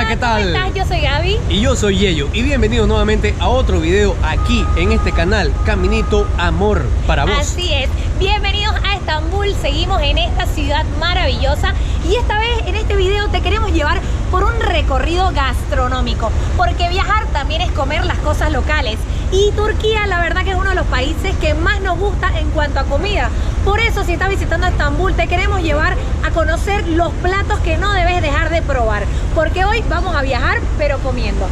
Hola, ¿qué tal? ¿Cómo estás? Yo soy Gaby. Y yo soy Yeyo. Y bienvenidos nuevamente a otro video aquí en este canal, Caminito Amor para vos. Así es. Bienvenidos a Estambul. Seguimos en esta ciudad maravillosa. Y esta vez en este video te queremos llevar por un recorrido gastronómico. Porque viajar también es comer las cosas locales. Y Turquía, la verdad que es uno de los países que más nos gusta en cuanto a comida. Por eso, si estás visitando Estambul, te queremos llevar a conocer los platos que no debes dejar de probar. Porque hoy vamos a viajar, pero comiendo.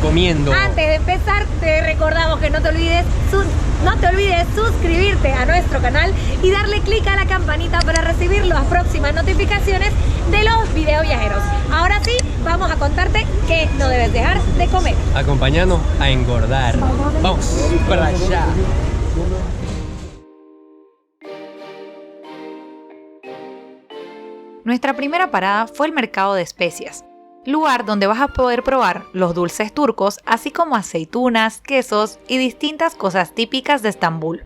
Antes de empezar, te recordamos que no te olvides suscribirte a nuestro canal y darle clic a la campanita para recibir las próximas notificaciones de los videos viajeros. Ahora sí, vamos a contarte qué no debes dejar de comer. Acompáñanos a engordar. Vamos para allá. Nuestra primera parada fue el mercado de especias, lugar donde vas a poder probar los dulces turcos, así como aceitunas, quesos y distintas cosas típicas de Estambul.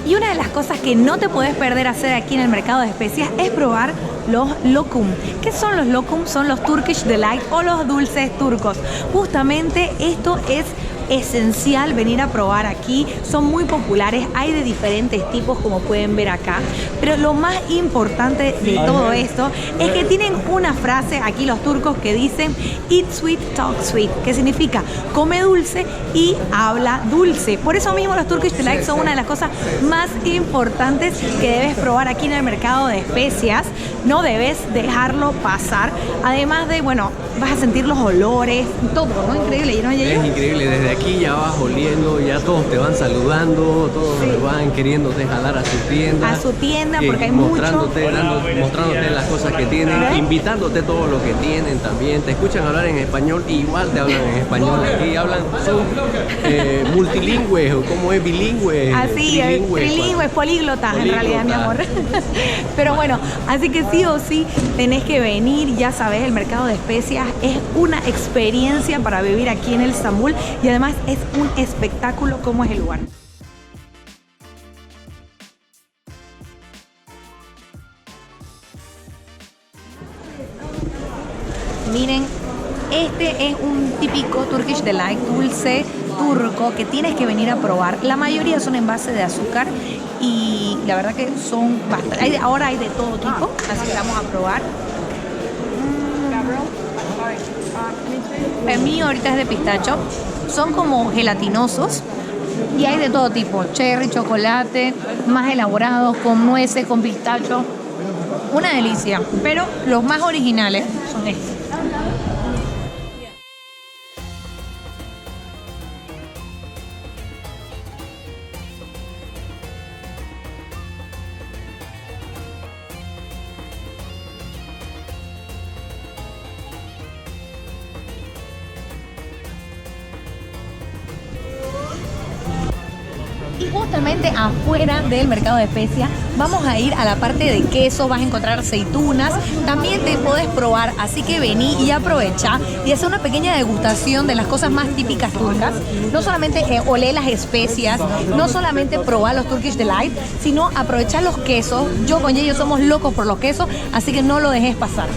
Y una de las cosas que no te puedes perder hacer aquí en el mercado de especias es probar los lokum. ¿Qué son los lokum? Son los Turkish Delight o los dulces turcos. Justamente esto es esencial venir a probar aquí. Son muy populares, hay de diferentes tipos como pueden ver acá, pero lo más importante de todo esto es que tienen una frase aquí los turcos que dicen eat sweet, talk sweet, que significa come dulce y habla dulce. Por eso mismo los Turkish Delight son una de las cosas más importantes que debes probar aquí en el mercado de especias. No debes dejarlo pasar, además de, bueno, vas a sentir los olores, todo, ¿no? Increíble, ¿no? Es increíble, desde aquí ya vas oliendo, ya todos te van saludando, todos te van queriéndote jalar a su tienda. A su tienda, porque hay mostrándote las cosas que tienen, ¿ves? Invitándote todo lo que tienen también. Te escuchan hablar en español y igual te hablan en español. Aquí hablan, son multilingües, o como es bilingüe. Así, trilingües, políglotas en realidad, mi amor. Pero bueno, así que sí o sí tenés que venir, ya sabes, el mercado de especias es una experiencia para vivir aquí en el Estambul y además es un espectáculo como es el lugar. Miren, este es un típico Turkish Delight, dulce turco que tienes que venir a probar. La mayoría son en base de azúcar y la verdad que son bastante. Ahora hay de todo tipo, así que vamos a probar. El mío ahorita es de pistacho. Son como gelatinosos y hay de todo tipo. Cherry, chocolate, más elaborados, con nueces, con pistacho. Una delicia, pero los más originales son estos. Y justamente afuera del mercado de especias vamos a ir a la parte de queso, vas a encontrar aceitunas, también te podés probar, así que vení y aprovecha y hacer una pequeña degustación de las cosas más típicas turcas. No solamente oler las especias, no solamente probar los Turkish Delight, sino aprovechar los quesos. Yo con Yeyo somos locos por los quesos, así que no lo dejes pasar.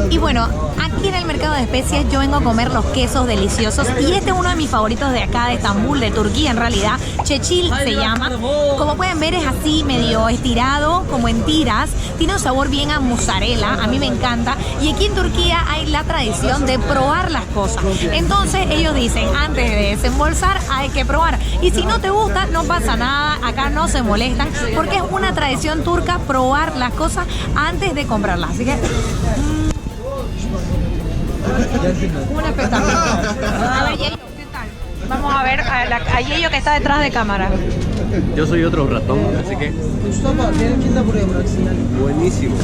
Y bueno, aquí en el mercado de especias yo vengo a comer los quesos deliciosos y este es uno de mis favoritos de acá de Estambul, de Turquía en realidad. Çeçil se llama. Como pueden ver es así medio estirado, como en tiras. Tiene un sabor bien a mozzarella, a mí me encanta. Y aquí en Turquía hay la tradición de probar las cosas. Entonces ellos dicen, antes de desembolsar hay que probar. Y si no te gusta, no pasa nada, acá no se molestan, porque es una tradición turca probar las cosas antes de comprarlas. Así que... un espectáculo. A ver, Yeyo, ¿qué tal? Vamos a ver a Yeyo que está detrás de cámara. Yo soy otro ratón, así que... Buenísimo.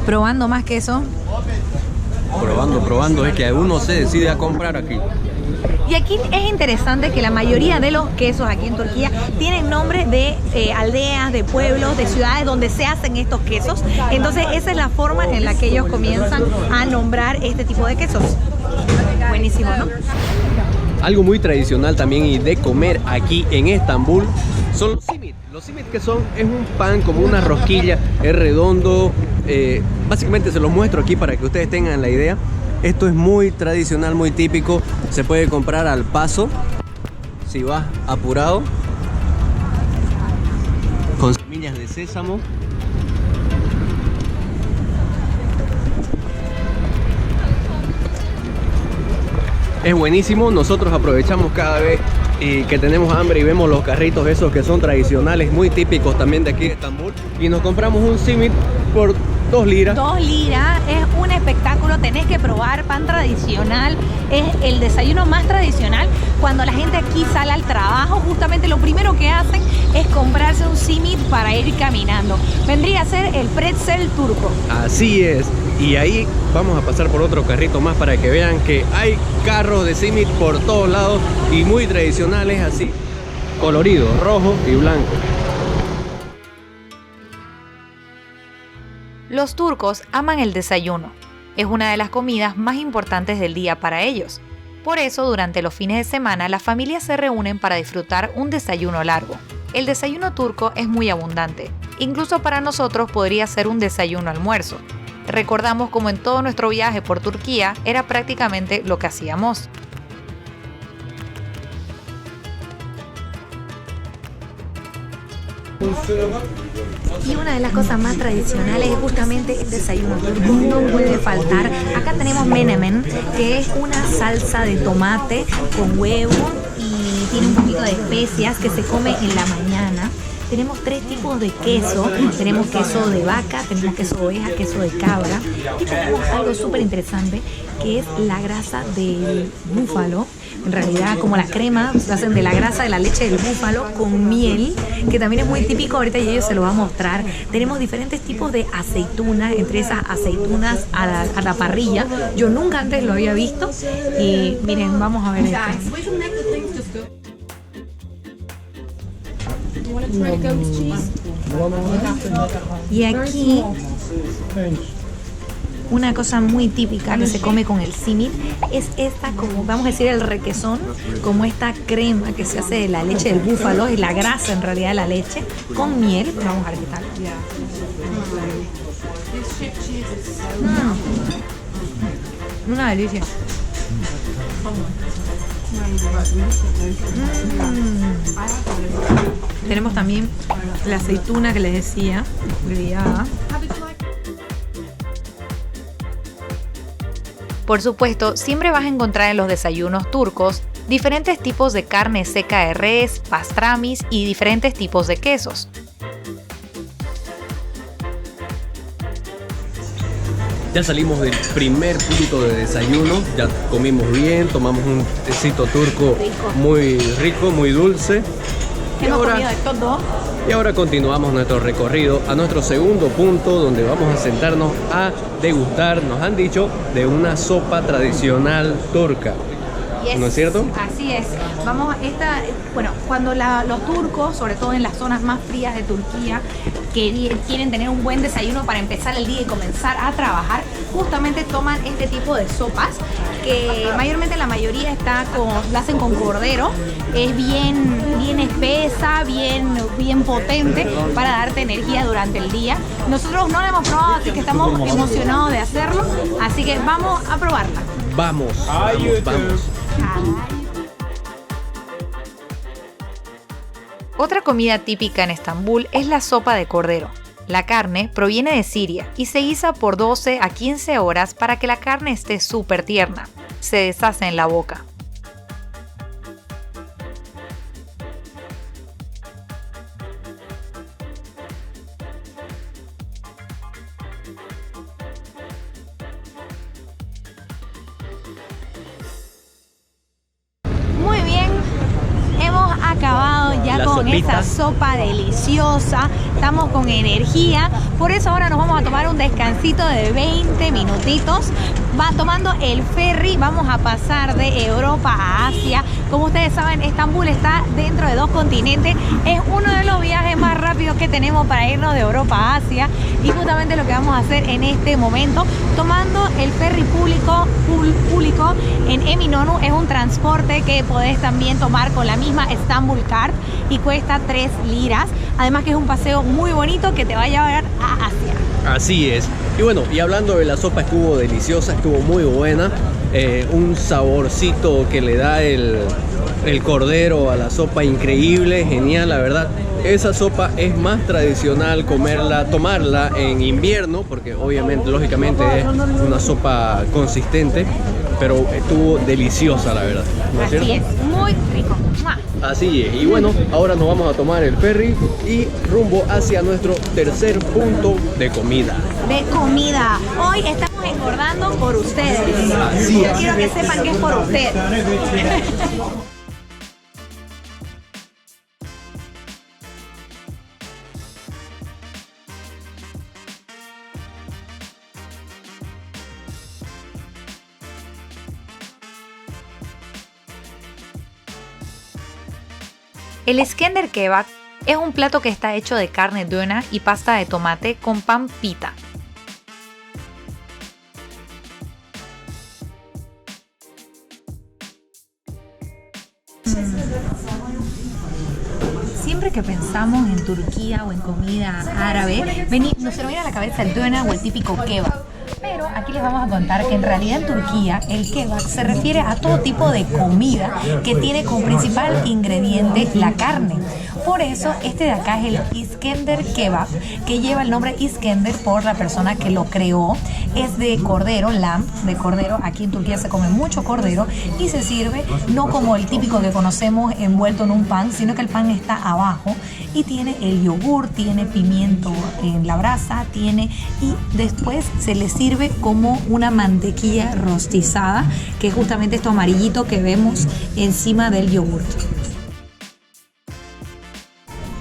Probando más queso. Probando, es que uno se decide a comprar aquí. Y aquí es interesante que la mayoría de los quesos aquí en Turquía tienen nombre de aldeas, de pueblos, de ciudades donde se hacen estos quesos. Entonces esa es la forma en la que ellos comienzan a nombrar este tipo de quesos. Buenísimo, ¿no? Algo muy tradicional también y de comer aquí en Estambul son los simit. Los simit es un pan como una rosquilla, es redondo. Básicamente se los muestro aquí para que ustedes tengan la idea. Esto es muy tradicional, muy típico. Se puede comprar al paso si vas apurado. Con semillas de sésamo. Es buenísimo. Nosotros aprovechamos cada vez que tenemos hambre y vemos los carritos esos que son tradicionales, muy típicos también de aquí de Estambul. Y nos compramos un simit por 2 liras. 2 liras, es un espectáculo, tenés que probar pan tradicional, es el desayuno más tradicional. Cuando la gente aquí sale al trabajo, justamente lo primero que hacen es comprarse un simit para ir caminando. Vendría a ser el pretzel turco. Así es, y ahí vamos a pasar por otro carrito más para que vean que hay carros de simit por todos lados y muy tradicionales así, colorido, rojo y blanco. Los turcos aman el desayuno. Es una de las comidas más importantes del día para ellos. Por eso, durante los fines de semana, las familias se reúnen para disfrutar un desayuno largo. El desayuno turco es muy abundante. Incluso para nosotros podría ser un desayuno almuerzo. Recordamos como en todo nuestro viaje por Turquía era prácticamente lo que hacíamos. Y una de las cosas más tradicionales es justamente el desayuno turco, no puede faltar. Acá tenemos menemen, que es una salsa de tomate con huevo y tiene un poquito de especias que se come en la mañana. Tenemos 3 tipos de queso, tenemos queso de vaca, tenemos queso de oveja, queso de cabra y tenemos algo súper interesante que es la grasa del búfalo. En realidad, como la crema, se hacen de la grasa de la leche del búfalo con miel, que también es muy típico ahorita y ellos se lo va a mostrar. Tenemos diferentes tipos de aceitunas, entre esas aceitunas a la parrilla. Yo nunca antes lo había visto y miren, vamos a ver esto. Y aquí una cosa muy típica que se come con el simit es esta, como vamos a decir, el requesón, como esta crema que se hace de la leche del búfalo, es la grasa en realidad de la leche, con miel. Vamos a ver qué tal. Una delicia. Tenemos también la aceituna que les decía, grillada. Por supuesto, siempre vas a encontrar en los desayunos turcos diferentes tipos de carne seca de res, pastramis y diferentes tipos de quesos. Ya salimos del primer punto de desayuno, ya comimos bien, tomamos un tecito turco muy rico, muy dulce. Hemos comido de todo. Y ahora continuamos nuestro recorrido a nuestro segundo punto, donde vamos a sentarnos a degustar, nos han dicho, de una sopa tradicional turca. Yes, ¿no es cierto? Así es. Vamos, cuando los turcos, sobre todo en las zonas más frías de Turquía, que quieren tener un buen desayuno para empezar el día y comenzar a trabajar, justamente toman este tipo de sopas, que mayormente la mayoría la hacen con cordero. Es bien espesa, bien potente para darte energía durante el día. Nosotros no la hemos probado, así que estamos emocionados de hacerlo, así que vamos a probarla. Vamos. Otra comida típica en Estambul es la sopa de cordero. La carne proviene de Siria y se guisa por 12 a 15 horas para que la carne esté súper tierna. Se deshace en la boca. acabado ya La con sopita. esa sopa deliciosa. Estamos con energía. Por eso ahora nos vamos a tomar un descansito de 20 minutitos. Va tomando el ferry. Vamos a pasar de Europa a Asia. Como ustedes saben, Estambul está dentro de 2 continentes. Es uno de los viajes más rápidos que tenemos para irnos de Europa a Asia. Y justamente lo que vamos a hacer en este momento, tomando el ferry público en Eminönü. Es un transporte que podés también tomar con la misma Istanbul Card y cuesta 3 liras. Además que es un paseo muy bonito que te va a llevar a Asia. Así es. Y bueno, y hablando de la sopa, estuvo deliciosa, estuvo muy buena. Un saborcito que le da el cordero a la sopa increíble, genial, la verdad. Esa sopa es más tradicional tomarla en invierno, porque obviamente, lógicamente es una sopa consistente, pero estuvo deliciosa, la verdad. ¿No es Así cierto? es, muy rico. ¡Mua! Así es. Y bueno, ahora nos vamos a tomar el ferry y rumbo hacia nuestro tercer punto de comida. De comida. Hoy estamos engordando por ustedes. Así es. Yo quiero que sepan que es por ustedes. El Iskender Kebab es un plato que está hecho de carne döner y pasta de tomate con pan pita. Siempre que pensamos en Turquía o en comida árabe, nos se nos viene a la cabeza el döner o el típico kebab. Pero aquí les vamos a contar que en realidad en Turquía el kebab se refiere a todo tipo de comida que tiene como principal ingrediente la carne. Por eso este de acá es el Iskender Kebab, que lleva el nombre Iskender por la persona que lo creó. Es de cordero, lamb, de cordero. Aquí en Turquía se come mucho cordero y se sirve no como el típico que conocemos envuelto en un pan, sino que el pan está abajo y tiene el yogur, tiene pimiento en la brasa, y después se le sirve como una mantequilla rostizada, que es justamente esto amarillito que vemos encima del yogur.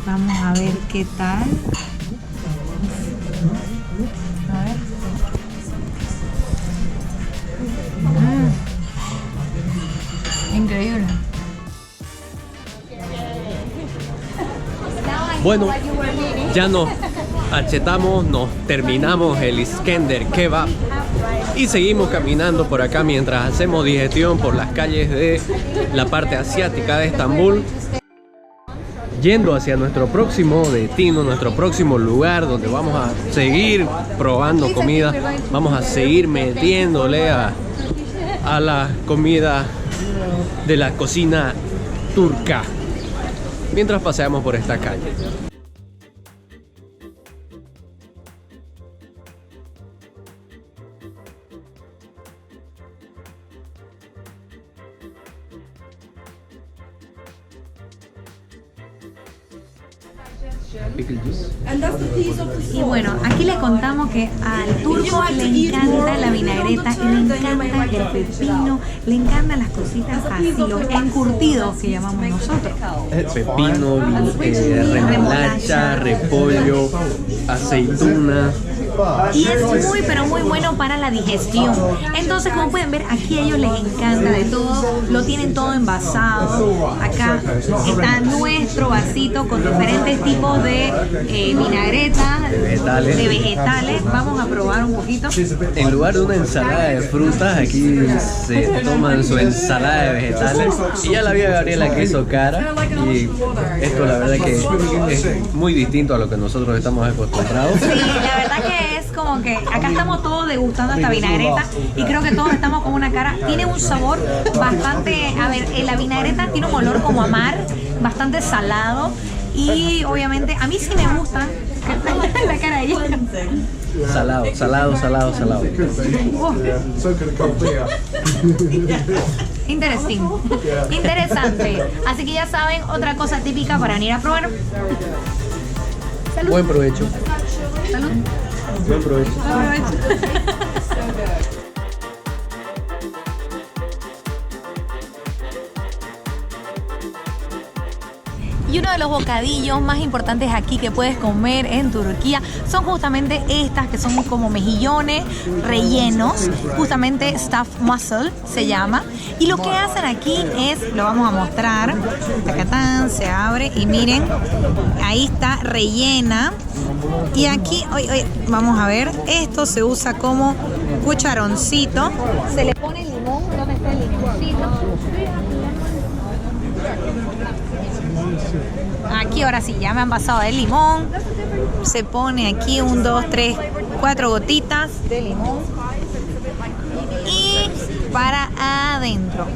Vamos a ver qué tal. A ver. Increíble. Bueno, ya nos achetamos, nos terminamos el Iskender Kebab y seguimos caminando por acá mientras hacemos digestión por las calles de la parte asiática de Estambul, yendo hacia nuestro próximo destino, nuestro próximo lugar donde vamos a seguir probando comida, vamos a seguir metiéndole a la comida de la cocina turca mientras paseamos por esta calle. Y bueno, aquí les contamos que al turco le encanta la vinagreta, le encanta el pepino, le encantan las cositas así, los encurtidos que llamamos nosotros. Pepino, remolacha, repollo, aceituna. Y es muy pero muy bueno para la digestión. Entonces, como pueden ver, aquí a ellos les encanta de todo, lo tienen todo envasado. Acá está nuestro vasito con diferentes tipos de vinagreta, de vegetales. Vamos a probar un poquito. En lugar de una ensalada de frutas, aquí se toman su ensalada de vegetales. Y ya la vi a Gabriela que hizo cara. Y esto la verdad que es muy distinto a lo que nosotros estamos acostumbrados. Sí, la verdad que es como que acá estamos todos degustando esta vinagreta y creo que todos estamos con una cara. Tiene un sabor bastante, a ver, la vinagreta tiene un olor como a mar, bastante salado y obviamente a mí sí me gusta la cara de ella. Salado, salado, salado, salado. Interesante. Así que ya saben, otra cosa típica para venir a probar. Salud. Buen provecho. Salud. Buen provecho. Y uno de los bocadillos más importantes aquí que puedes comer en Turquía son justamente estas que son como mejillones rellenos, justamente stuffed mussel se llama. Y lo que hacen aquí es, lo vamos a mostrar, tacatán, se abre y miren, ahí está rellena. Y aquí, hoy vamos a ver, esto se usa como cucharoncito. Se le pone limón, ¿dónde está el limoncito? Aquí ahora sí, ya me han pasado el limón. Se pone aquí 1, 2, 3, 4 gotitas de limón. Y para adentro.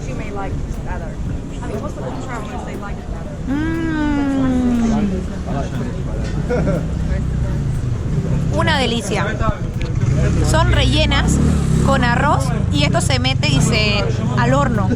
Una delicia. Son rellenas con arroz y esto se mete al horno.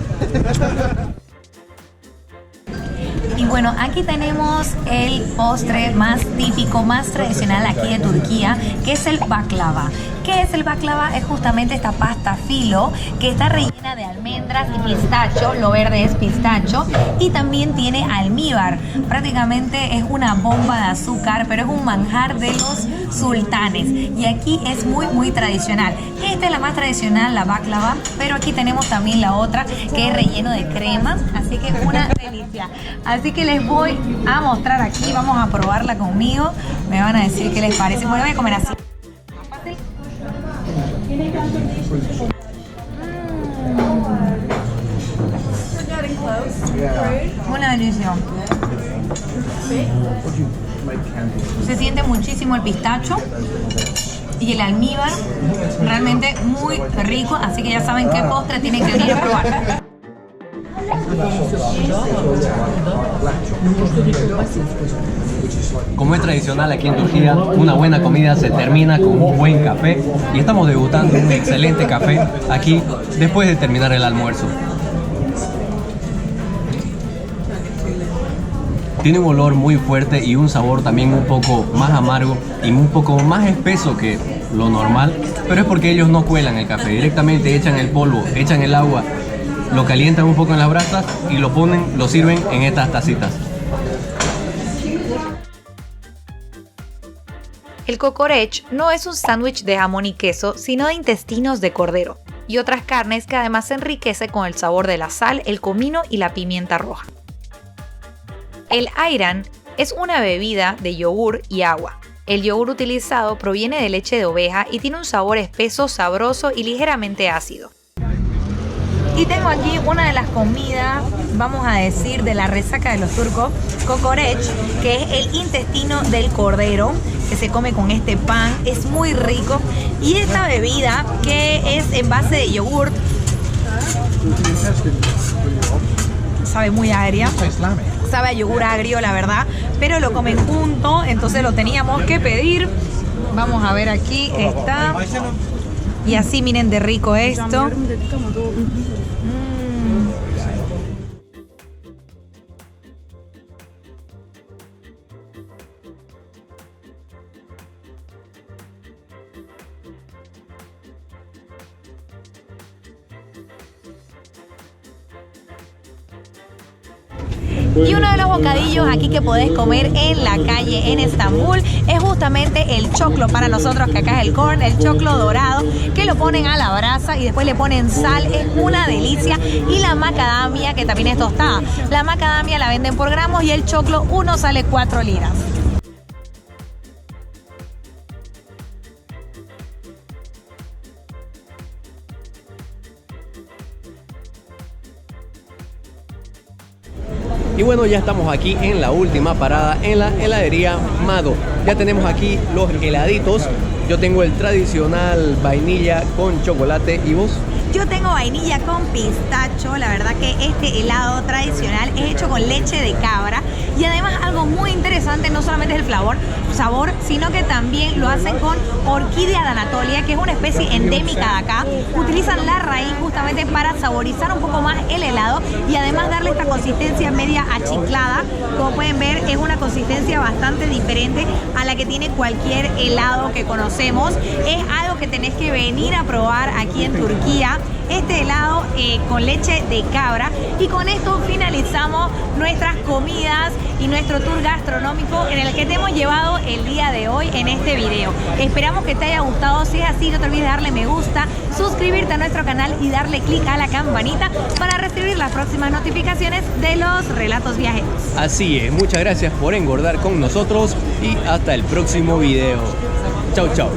Y bueno, aquí tenemos el postre más típico, más tradicional aquí de Turquía, que es el baklava. ¿Qué es el baklava? Es justamente esta pasta filo que está rellena de almendras y pistacho. Lo verde es pistacho y también tiene almíbar. Prácticamente es una bomba de azúcar, pero es un manjar de los sultanes. Y aquí es muy tradicional. Esta es la más tradicional, la baklava, pero aquí tenemos también la otra que es relleno de crema. Así que es una delicia. Así que les voy a mostrar aquí. Vamos a probarla conmigo. Me van a decir qué les parece. Bueno, voy a comer así. Una delicia. Se siente muchísimo el pistacho y el almíbar. Realmente muy rico. Así que ya saben qué postre tienen que venir a probar. Como es tradicional aquí en Turquía, una buena comida se termina con un buen café y estamos degustando un excelente café aquí después de terminar el almuerzo. Tiene un olor muy fuerte y un sabor también un poco más amargo y un poco más espeso que lo normal, pero es porque ellos no cuelan el café, directamente echan el polvo, echan el agua, lo calientan un poco en las brasas y lo sirven en estas tacitas. El kokoreç no es un sándwich de jamón y queso, sino de intestinos de cordero y otras carnes que además se enriquece con el sabor de la sal, el comino y la pimienta roja. El ayran es una bebida de yogur y agua. El yogur utilizado proviene de leche de oveja y tiene un sabor espeso, sabroso y ligeramente ácido. Y tengo aquí una de las comidas, vamos a decir, de la resaca de los turcos, kokoreç, que es el intestino del cordero, que se come con este pan, es muy rico. Y esta bebida, que es en base de yogur, sabe muy agria, sabe a yogur agrio, la verdad, pero lo comen junto, entonces lo teníamos que pedir. Vamos a ver, aquí está. Y así miren de rico esto. Y uno de los bocadillos aquí que podés comer en la calle en Estambul es justamente el choclo, para nosotros que acá es el corn, el choclo dorado, que lo ponen a la brasa y después le ponen sal, es una delicia. Y la macadamia, que también es tostada. La macadamia la venden por gramos y el choclo uno sale 4 liras. Y bueno, ya estamos aquí en la última parada, en la heladería Mado. Ya tenemos aquí los heladitos. Yo tengo el tradicional vainilla con chocolate. ¿Y vos? Yo tengo vainilla con pistacho. La verdad que este helado tradicional es hecho con leche de cabra. Y además algo muy interesante, no solamente es el sabor, sino que también lo hacen con orquídea de Anatolia, que es una especie endémica de acá. Utilizan la raíz justamente para saborizar un poco más el helado y además darle esta consistencia media achiclada. Como pueden ver, es una consistencia bastante diferente a la que tiene cualquier helado que conocemos. Es algo que tenés que venir a probar aquí en Turquía. Este helado con leche de cabra. Y con esto finalizamos nuestras comidas y nuestro tour gastronómico en el que te hemos llevado el día de hoy en este video. Esperamos que te haya gustado. Si es así, no te olvides de darle me gusta, suscribirte a nuestro canal y darle clic a la campanita para recibir las próximas notificaciones de los relatos viajeros. Así es, muchas gracias por engordar con nosotros y hasta el próximo video. Chau, chau.